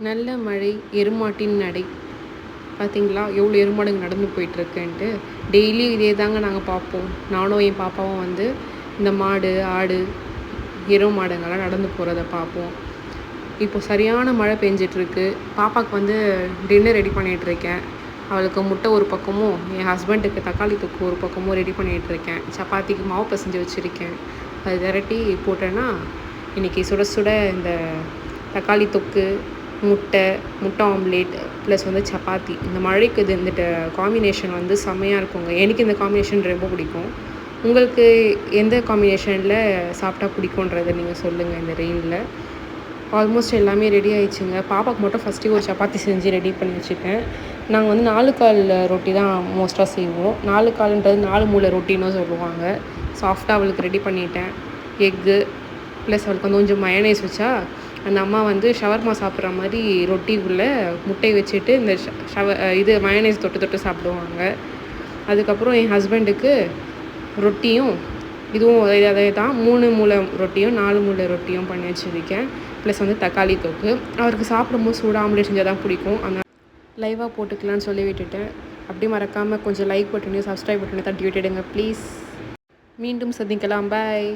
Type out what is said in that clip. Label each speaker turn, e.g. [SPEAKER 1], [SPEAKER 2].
[SPEAKER 1] நல்ல மழை எருமாட்டின் நடை. பார்த்தீங்களா எவ்வளோ எருமாடுங்க நடந்து போயிட்டுருக்குன்ட்டு. டெய்லி இதே தாங்க நாங்கள் பார்ப்போம். நானும் என் பாப்பாவும் வந்து இந்த மாடு ஆடு எரு மாடுங்கள்லாம் நடந்து போகிறத பார்ப்போம். இப்போ சரியான மழை பெஞ்சிட்ருக்கு. பாப்பாவுக்கு வந்து டின்னர் ரெடி பண்ணிகிட்ருக்கேன். அவளுக்கு முட்டை ஒரு பக்கமும் என் ஹஸ்பண்டுக்கு தக்காளி தொக்கு ஒரு பக்கமும் ரெடி பண்ணிகிட்ருக்கேன். சப்பாத்திக்கு மாவு பசைஞ்சு வச்சுருக்கேன். அது விரட்டி போட்டேன்னா இன்றைக்கி சுட சுட இந்த தக்காளி தொக்கு முட்டை ஆம்லேட் ப்ளஸ் வந்து சப்பாத்தி. இந்த மழைக்கு இது இந்த காம்பினேஷன் வந்து செம்மையாக இருக்குங்க. எனக்கு இந்த காம்பினேஷன் ரொம்ப பிடிக்கும். உங்களுக்கு எந்த காம்பினேஷனில் சாப்பிட்டா பிடிக்குன்றதை நீங்கள் சொல்லுங்கள். இந்த ரெயினில் ஆல்மோஸ்ட் எல்லாமே ரெடி ஆயிடுச்சுங்க. பாப்பாவுக்கு மட்டும் ஃபஸ்ட்டு ஒரு சப்பாத்தி செஞ்சு ரெடி பண்ணி வச்சுட்டேன். நாங்கள் வந்து 4 கால் ரொட்டி தான் மோஸ்ட்டாக செய்வோம். 4 கால்ன்றது 4 மூலை ரொட்டின்னு சொல்லுவாங்க. சாஃப்டாக அவளுக்கு ரெடி பண்ணிட்டேன். எக்கு ப்ளஸ் அவளுக்கு வந்து கொஞ்சம் மயனைஸ் வச்சா அந்த அம்மா வந்து ஷவர்மா சாப்பிட்ற மாதிரி ரொட்டிக்குள்ளே முட்டை வச்சுட்டு இந்த இது மயனைஸ் தொட்டு சாப்பிடுவாங்க. அதுக்கப்புறம் என் ஹஸ்பண்டுக்கு ரொட்டியும் இதுவும் அதே தான் 3 மூலை ரொட்டியும் 4 மூலை ரொட்டியும் பண்ணி வச்சுருக்கேன். ப்ளஸ் வந்து தக்காளி தொக்கு. அவருக்கு சாப்பிடும்போது சூடாக ஆம்லேட் செஞ்சால் தான் பிடிக்கும். அந்த லைவாக போட்டுக்கலான்னு சொல்லி விட்டுட்டேன். அப்படியே மறக்காமல் கொஞ்சம் லைக் பட்டனையும் சப்ஸ்கிரைப் பட்டனையும் தட்டி விட்டுடுங்க ப்ளீஸ். மீண்டும் சந்திக்கலாம். பாய்.